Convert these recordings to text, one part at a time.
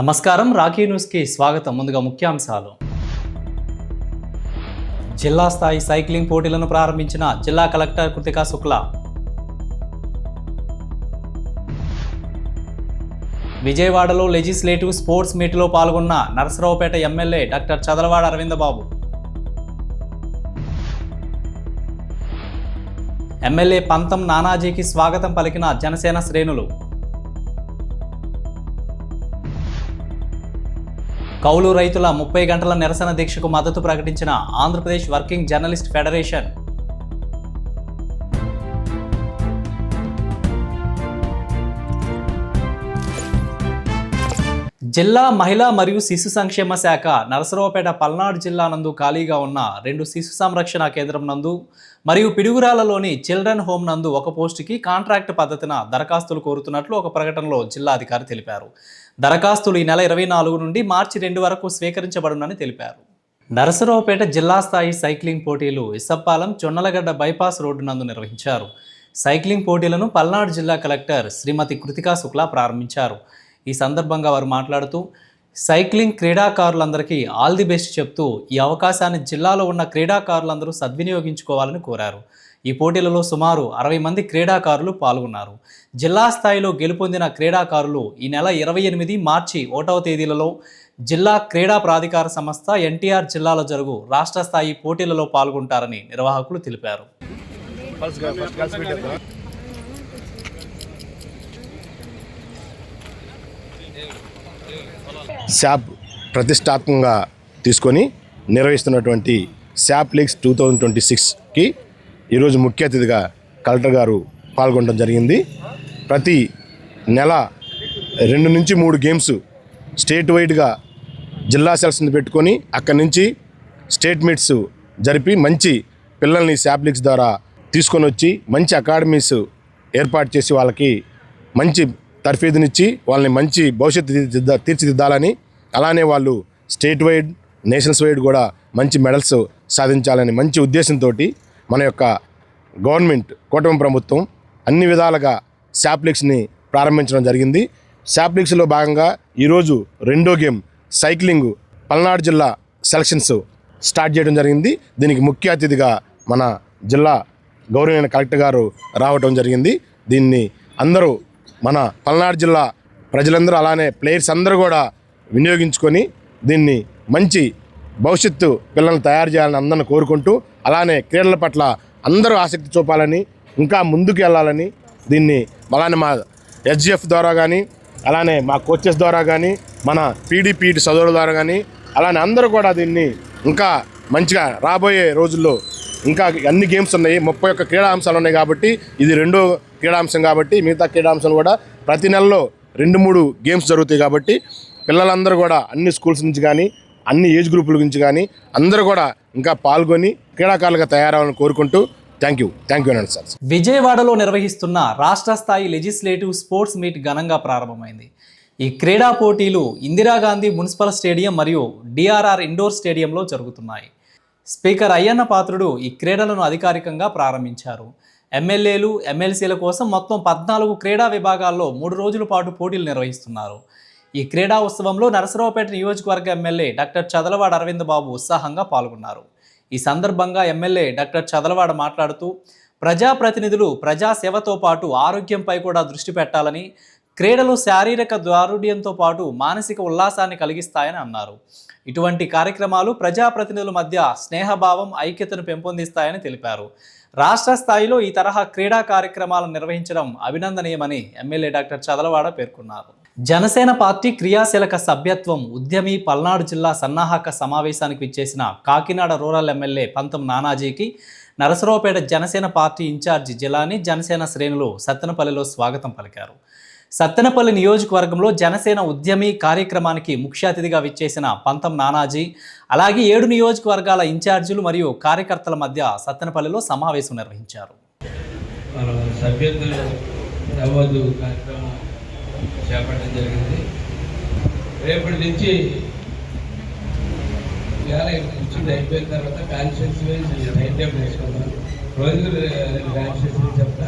నమస్కారం, రాఖీ న్యూస్కి స్వాగతం. ముందుగా ముఖ్యాంశాలు. జిల్లా స్థాయి సైక్లింగ్ పోటీలను ప్రారంభించిన జిల్లా కలెక్టర్ కృతికా శుక్లా. విజయవాడలో లెజిస్లేటివ్ స్పోర్ట్స్ మీట్లో పాల్గొన్న Narasaraopet MLA doctor Chadalavada Aravindababu. MLA Pantham నానాజీకి స్వాగతం పలికిన జనసేన శ్రేణులు. కౌలు రైతుల 30 గంటల నిరసన దీక్షకు మద్దతు ప్రకటించిన ఆంధ్రప్రదేశ్ వర్కింగ్ జర్నలిస్ట్ ఫెడరేషన్. జిల్లా మహిళా మరియు శిశు సంక్షేమ శాఖ నరసరావుపేట పల్నాడు జిల్లా నందు ఖాళీగా ఉన్న 2 శిశు సంరక్షణ కేంద్రం నందు మరియు పిడుగురాలలోని చిల్డ్రన్ హోమ్ నందు ఒక పోస్టుకి కాంట్రాక్ట్ పద్ధతిన దరఖాస్తులు కోరుతున్నట్లు ఒక ప్రకటనలో జిల్లా అధికారి తెలిపారు. దరఖాస్తులు ఈ నెల 24 నుండి మార్చి 2 వరకు స్వీకరించబడునని తెలిపారు. నరసరావుపేట జిల్లా స్థాయి సైక్లింగ్ పోటీలు ఇసప్పాలెం చొన్నలగడ్డ బైపాస్ రోడ్డు నందు నిర్వహించారు. సైక్లింగ్ పోటీలను పల్నాడు జిల్లా కలెక్టర్ శ్రీమతి కృతికా శుక్లా ప్రారంభించారు. ఈ సందర్భంగా వారు మాట్లాడుతూ సైక్లింగ్ క్రీడాకారులందరికీ ఆల్ ది బెస్ట్ చెప్తూ ఈ అవకాశాన్ని జిల్లాలో ఉన్న క్రీడాకారులందరూ సద్వినియోగించుకోవాలని కోరారు. ఈ పోటీలలో సుమారు 60 మంది క్రీడాకారులు పాల్గొన్నారు. జిల్లా స్థాయిలో గెలుపొందిన క్రీడాకారులు ఈ నెల 28 మార్చి 1వ తేదీలలో జిల్లా క్రీడా ప్రాధికార సంస్థ ఎన్టీఆర్ జిల్లాలో జరుగు రాష్ట్ర స్థాయి పోటీలలో పాల్గొంటారని నిర్వాహకులు తెలిపారు. శాప్ ప్రతిష్టాత్మకంగా తీసుకొని నిర్వహిస్తున్నటువంటి శాప్ లీగ్స్ 2026కి ఈరోజు ముఖ్య అతిథిగా కలెక్టర్ గారు పాల్గొనడం జరిగింది. ప్రతి నెల 2 నుంచి 3 గేమ్స్ స్టేట్ వైడ్గా జిల్లా సెల్స్ని పెట్టుకొని అక్కడి నుంచి స్టేట్ మీట్స్ జరిపి మంచి పిల్లల్ని శాప్ లీగ్స్ ద్వారా తీసుకొని వచ్చి మంచి అకాడమీస్ ఏర్పాటు చేసి వాళ్ళకి మంచి తర్ఫీదునిచ్చి వాళ్ళని మంచి భవిష్యత్తు తీర్చిదిద్దాలని, అలానే వాళ్ళు స్టేట్ వైడ్ నేషనల్స్ వైడ్ కూడా మంచి మెడల్స్ సాధించాలని మంచి ఉద్దేశంతో మన యొక్క గవర్నమెంట్ కూటమి ప్రభుత్వం అన్ని విధాలుగా శాప్ లీగ్స్ని ప్రారంభించడం జరిగింది. శాప్ లీగ్స్లో భాగంగా ఈరోజు 2వ గేమ్ సైక్లింగ్ పల్నాడు జిల్లా సెలక్షన్స్ స్టార్ట్ చేయడం జరిగింది. దీనికి ముఖ్య అతిథిగా మన జిల్లా గౌరవనీయ కలెక్టర్ గారు రావడం జరిగింది. దీన్ని అందరూ మన పల్నాడు జిల్లా ప్రజలందరూ అలానే ప్లేయర్స్ అందరూ కూడా వినియోగించుకొని దీన్ని మంచి భవిష్యత్తు పిల్లల్ని తయారు చేయాలని అందరిని కోరుకుంటూ, అలానే క్రీడల పట్ల అందరూ ఆసక్తి చూపాలని, ఇంకా ముందుకు వెళ్ళాలని, దీన్ని అలానే మా SGF ద్వారా కానీ, అలానే మా కోచెస్ ద్వారా కానీ, మన PDPT సోదరుల ద్వారా కానీ, అలానే అందరూ కూడా దీన్ని ఇంకా మంచిగా రాబోయే రోజుల్లో ఇంకా అన్ని గేమ్స్ ఉన్నాయి, 31 క్రీడా అంశాలు ఉన్నాయి కాబట్టి ఇది 2వ క్రీడాంశం కాబట్టి మిగతా క్రీడాంశాలు కూడా ప్రతి నెలలో 2-3 గేమ్స్ జరుగుతాయి కాబట్టి పిల్లలందరూ కూడా అన్ని స్కూల్స్ నుంచి కానీ అన్ని ఏజ్ గ్రూపుల నుంచి కానీ అందరూ కూడా ఇంకా పాల్గొని క్రీడాకారులుగా తయారవ్వాలని కోరుకుంటూ థ్యాంక్ యూ అనండి సార్. విజయవాడలో నిర్వహిస్తున్న రాష్ట్ర స్థాయి లెజిస్లేటివ్ స్పోర్ట్స్ మీట్ ఘనంగా ప్రారంభమైంది. ఈ క్రీడా పోటీలు ఇందిరాగాంధీ మున్సిపల్ స్టేడియం మరియు DRR ఇండోర్ స్టేడియంలో జరుగుతున్నాయి. స్పీకర్ అయ్యన్న పాత్రుడు ఈ క్రీడలను అధికారికంగా ప్రారంభించారు. ఎమ్మెల్యేలు ఎమ్మెల్సీల కోసం మొత్తం 14 క్రీడా విభాగాల్లో 3 రోజుల పాటు పోటీలు నిర్వహిస్తున్నారు. ఈ క్రీడా ఉత్సవంలో నరసరావుపేట నియోజకవర్గ ఎమ్మెల్యే డాక్టర్ చదలవాడ అరవిందబాబు ఉత్సాహంగా పాల్గొన్నారు. ఈ సందర్భంగా ఎమ్మెల్యే డాక్టర్ చదలవాడ మాట్లాడుతూ ప్రజాప్రతినిధులు ప్రజాసేవతో పాటు ఆరోగ్యంపై కూడా దృష్టి పెట్టాలని, క్రీడలు శారీరక దారుఢ్యంతో పాటు మానసిక ఉల్లాసాన్ని కలిగిస్తాయని అన్నారు. ఇటువంటి కార్యక్రమాలు ప్రజాప్రతినిధుల మధ్య స్నేహభావం, ఐక్యతను పెంపొందిస్తాయని తెలిపారు. రాష్ట్ర స్థాయిలో ఈ తరహా క్రీడా కార్యక్రమాలను నిర్వహించడం అభినందనీయమని ఎమ్మెల్యే డాక్టర్ చదలవాడ పేర్కొన్నారు. జనసేన పార్టీ క్రియాశీలక సభ్యత్వం ఉద్యమి పల్నాడు జిల్లా సన్నాహక సమావేశానికి విచ్చేసిన Kakinada rural MLA Pantham నానాజీకి Narasaraopet Janasena party incharge Jilani Janasena శ్రేణులు సత్తెనపల్లిలో స్వాగతం పలికారు. సత్తెనపల్లి నియోజకవర్గంలో జనసేన ఉద్యమి కార్యక్రమానికి ముఖ్య అతిథిగా విచ్చేసిన పంతం నానాజీ అలాగే 7 నియోజకవర్గాల ఇన్ఛార్జీలు మరియు కార్యకర్తల మధ్య సత్తెనపల్లిలో సమావేశం నిర్వహించారు. చేపట్టడం జరిగింది. రేపటి నుంచి అయిపోయిన తర్వాత కాన్షియస్ టైం టేబుల్ వేసుకుందాం. రోజులు కాన్షియస్ చెప్తా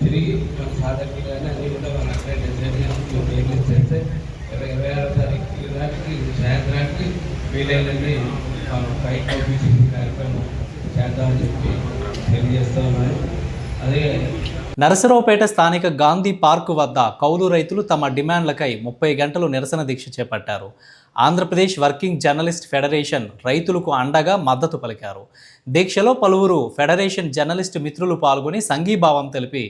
తిరిగి మన సాధకులు కానీ అన్ని కూడా మన అక్కడ చేస్తే 26వ తారీఖు వీలైనన్ని ఫైట్ పంపించింగ్ కార్యక్రమం చేద్దామని చెప్పి తెలియజేస్తూ ఉన్నాను. అదే నరసరావుపేట స్థానిక గాంధీ పార్కు వద్ద కౌలు రైతులు తమ డిమాండ్లకై 30 గంటలు నిరసన దీక్ష చేపట్టారు. ఆంధ్రప్రదేశ్ వర్కింగ్ జర్నలిస్ట్ ఫెడరేషన్ రైతులకు అండగా మద్దతు పలికారు. దీక్షలో పలువురు ఫెడరేషన్ జర్నలిస్టు మిత్రులు పాల్గొని సంఘీభావం తెలిపి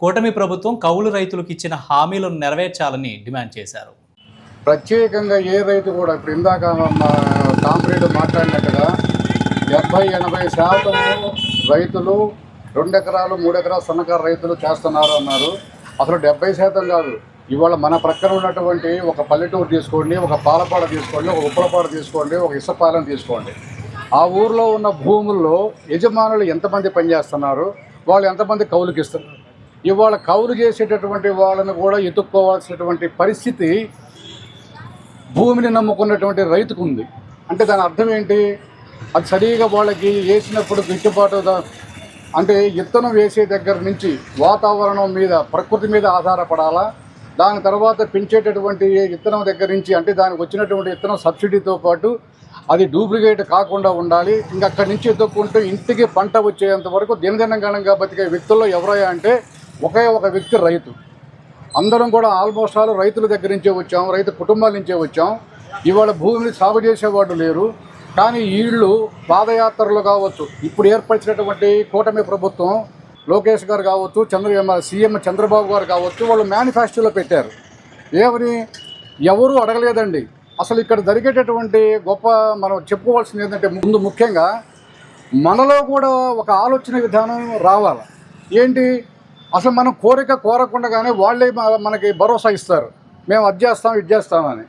కూటమి ప్రభుత్వం కౌలు రైతులకు ఇచ్చిన హామీలను నెరవేర్చాలని డిమాండ్ చేశారు. ప్రత్యేకంగా ఏ రైతు కూడా ఇప్పుడు ఇందాక కాంప్రేడ్ మాట్లాడినట్టుగా 70-80% రైతులు 2 ఎకరాలు 3 ఎకరాలు సన్నకారు రైతులు చేస్తున్నారు అన్నారు. అసలు 70% కాదు. ఇవాళ మన ప్రక్కన ఉన్నటువంటి ఒక పల్లెటూరు తీసుకోండి, ఒక పాలపాడ తీసుకోండి, ఒక ఉప్పలపాడ తీసుకోండి, ఒక ఇసుపాలెం తీసుకోండి. ఆ ఊర్లో ఉన్న భూముల్లో యజమానులు ఎంతమంది పనిచేస్తున్నారు, వాళ్ళు ఎంతమంది కౌలుకి ఇస్తున్నారు. ఇవాళ కౌలు చేసేటటువంటి వాళ్ళని కూడా ఎత్తుక్కోవాల్సినటువంటి పరిస్థితి భూమిని నమ్ముకున్నటువంటి రైతుకు ఉంది. అంటే దాని అర్థం ఏంటి? అది సరిగా వాళ్ళకి వేసినప్పుడు గిట్టుబాటు అంటే విత్తనం వేసే దగ్గర నుంచి వాతావరణం మీద, ప్రకృతి మీద ఆధారపడాలా. దాని తర్వాత పెంచేటటువంటి విత్తనం దగ్గర నుంచి అంటే దానికి వచ్చినటువంటి విత్తనం సబ్సిడీతో పాటు అది డూప్లికేట్ కాకుండా ఉండాలి. ఇంకా అక్కడి నుంచి ఎత్తుక్కుంటూ ఇంటికి పంట వచ్చేంత వరకు దినదినగణంగా బతికే వ్యక్తుల్లో ఎవరయ్యా అంటే ఒకే ఒక వ్యక్తి రైతు. అందరం కూడా ఆల్మోస్ట్ ఆల్ రైతుల దగ్గర నుంచే వచ్చాం, రైతు కుటుంబాల నుంచే వచ్చాం. ఇవాళ భూమిని సాగు చేసేవాడు లేరు. కానీ వీళ్ళు పాదయాత్రలు కావచ్చు, ఇప్పుడు ఏర్పరిచినటువంటి కూటమి ప్రభుత్వం లోకేష్ గారు కావచ్చు, సీఎం చంద్రబాబు గారు కావచ్చు, వాళ్ళు మేనిఫెస్టోలో పెట్టారు. ఏమని ఎవరూ అడగలేదండి. అసలు ఇక్కడ జరిగేటటువంటి గొప్ప మనం చెప్పుకోవాల్సింది ఏంటంటే ముందు ముఖ్యంగా మనలో కూడా ఒక ఆలోచన విధానం రావాలి. ఏంటి? అసలు మనం కోరకుండానే వాళ్ళే మనకి భరోసా ఇస్తారు, మేము అది చేస్తాం ఇది చేస్తామని.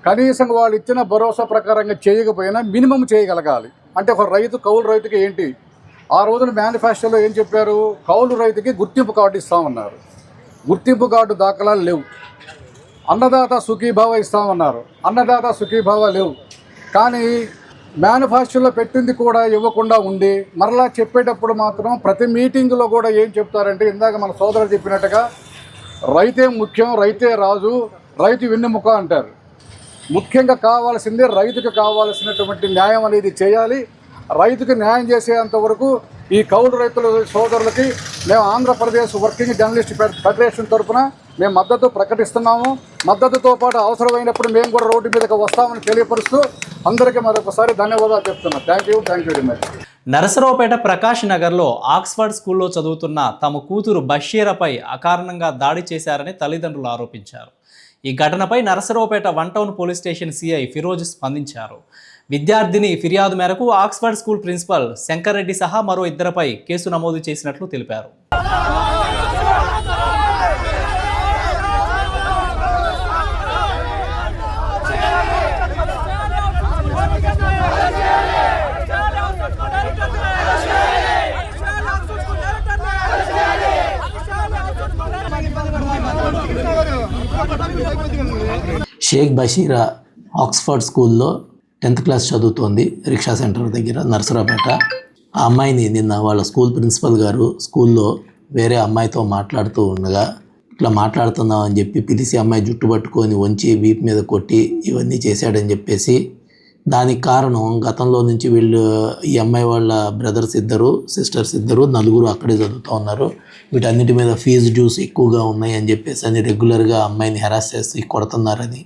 కనీసం వాళ్ళు ఇచ్చిన భరోసా ప్రకారంగా చేయకపోయినా మినిమం చేయగలగాలి. అంటే ఒక రైతు కౌలు రైతుకి ఏంటి ఆ రోజున మేనిఫెస్టోలో ఏం చెప్పారు? కౌలు రైతుకి గుర్తింపు కార్డు ఇస్తామన్నారు. గుర్తింపు కార్డు దాఖలాలు లేవు. అన్నదాత సుఖీభావ ఇస్తామన్నారు. అన్నదాత సుఖీభావ లేవు. కానీ మేనిఫెస్టోలో పెట్టింది కూడా ఇవ్వకుండా ఉండి మరలా చెప్పేటప్పుడు మాత్రం ప్రతి మీటింగ్లో కూడా ఏం చెప్తారంటే ఇందాక మన సోదరులు చెప్పినట్టుగా రైతే ముఖ్యం, రైతే రాజు, రైతు వెన్నెముక అంటారు. ముఖ్యంగా కావాల్సిందే రైతుకు కావాల్సినటువంటి న్యాయం అనేది చేయాలి. రైతుకు న్యాయం చేసేంత వరకు ఈ కౌలు రైతుల సోదరులకి మేము ఆంధ్రప్రదేశ్ వర్కింగ్ జర్నలిస్ట్ ఫెడరేషన్ తరఫున మేము మద్దతు ప్రకటిస్తున్నాము. మద్దతుతో పాటు అవసరమైనప్పుడు మేము కూడా రోడ్డు మీదకి వస్తామని తెలియపరుస్తూ అందరికీ మరొకసారి ధన్యవాదాలు చెప్తున్నాను. Thank you very much. Narasaraopet Prakash నగర్లో ఆక్స్ఫర్డ్ స్కూల్లో చదువుతున్న తమ కూతురు బషీరాపై అకారణంగా దాడి చేశారని తల్లిదండ్రులు ఆరోపించారు. ఈ ఘటనపై Narasaraopet 1 town police station CI Firoz స్పందించారు. విద్యార్థిని ఫిర్యాదు మేరకు Oxford school principal Shankar Reddy సహా మరో 2పై కేసు నమోదు చేసినట్లు తెలిపారు. షేక్ బషీరా ఆక్స్ఫర్డ్ స్కూల్లో 10th క్లాస్ చదువుతోంది. రిక్షా సెంటర్ దగ్గర నరసరావుపేట. ఆ అమ్మాయిని నిన్న వాళ్ళ స్కూల్ ప్రిన్సిపల్ గారు స్కూల్లో వేరే అమ్మాయితో మాట్లాడుతూ ఉండగా ఇట్లా మాట్లాడుతున్నాం అని చెప్పి పిలిచి అమ్మాయి జుట్టు పట్టుకొని వంచి వీపు మీద కొట్టి ఇవన్నీ చేశాడని చెప్పేసి, దానికి కారణం గతంలో నుంచి వీళ్ళు ఈ అమ్మాయి వాళ్ళ బ్రదర్స్ ఇద్దరు, సిస్టర్స్ ఇద్దరు, 4 అక్కడే చదువుతూ ఉన్నారు. వీటన్నిటి మీద ఫీజు డ్యూస్ ఎక్కువగా ఉన్నాయి అని చెప్పేసి అని రెగ్యులర్గా అమ్మాయిని హెరాస్ చేసి కొడుతున్నారని,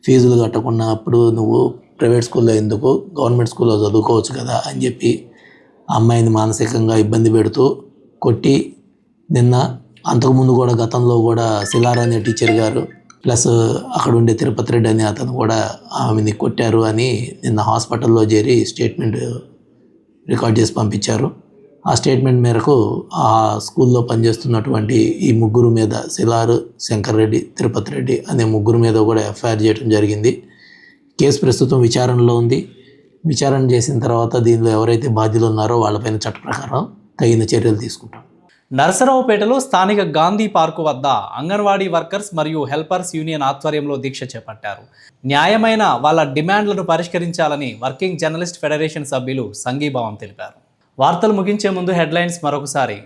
ఫీజులు కట్టకున్నప్పుడు నువ్వు ప్రైవేట్ స్కూల్లో ఎందుకు గవర్నమెంట్ స్కూల్లో చదువుకోవచ్చు కదా అని చెప్పి అమ్మాయిని మానసికంగా ఇబ్బంది పెడుతూ కొట్టి, నిన్న అంతకుముందు కూడా గతంలో కూడా సిలార్ అనే టీచర్ గారు ప్లస్ అక్కడ ఉండే తిరుపతి రెడ్డి అనే అతను కూడా ఆమెని కొట్టారు అని నిన్న హాస్పిటల్లో చేరి స్టేట్మెంట్ రికార్డ్ చేసి పంపించారు. ఆ స్టేట్మెంట్ మేరకు ఆ స్కూల్లో పనిచేస్తున్నటువంటి ఈ 3 మీద సిలారు, శంకర్ రెడ్డి, తిరుపతి రెడ్డి అనే 3 మీద కూడా ఎఫ్ఐఆర్ చేయడం జరిగింది. కేసు ప్రస్తుతం విచారణలో ఉంది. విచారణ చేసిన తర్వాత దీనిలో ఎవరైతే బాధ్యులు ఉన్నారో వాళ్ళపైన చట్ట ప్రకారం తగిన చర్యలు తీసుకుంటాం. నరసరావుపేటలో స్థానిక గాంధీ పార్కు వద్ద అంగన్వాడీ వర్కర్స్ మరియు హెల్పర్స్ యూనియన్ ఆధ్వర్యంలో దీక్ష చేపట్టారు. న్యాయమైన వాళ్ళ డిమాండ్లను పరిష్కరించాలని వర్కింగ్ జర్నలిస్ట్ ఫెడరేషన్ సభ్యులు సంఘీభావం తెలిపారు. వార్తలు ముగించే ముందు హెడ్లైన్స్ మరొకసారి.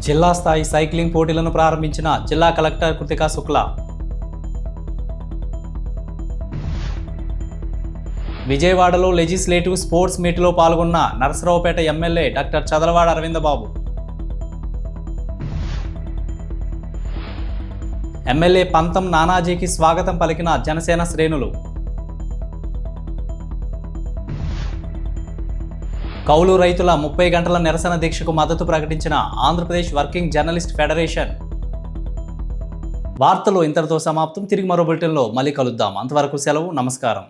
జిల్లా స్థాయి సైక్లింగ్ పోటీలను ప్రారంభించిన జిల్లా కలెక్టర్ కృతికా శుక్లా. విజయవాడలో లెజిస్లేటివ్ స్పోర్ట్స్ మీట్లో పాల్గొన్న Narasaraopet MLA doctor Chadalavada Aravindababu. MLA Pantham నానాజీకి స్వాగతం పలికిన జనసేన శ్రేణులు. కౌలు రైతుల 30 గంటల నిరసన దీక్షకు మద్దతు ప్రకటించిన ఆంధ్రప్రదేశ్ వర్కింగ్ జర్నలిస్ట్ ఫెడరేషన్. వార్తలు ఇంతటితో సమాప్తం. తిరిగి మరో బులెటిన్లో మళ్ళీ కలుద్దాం. అంతవరకు సెలవు. నమస్కారం.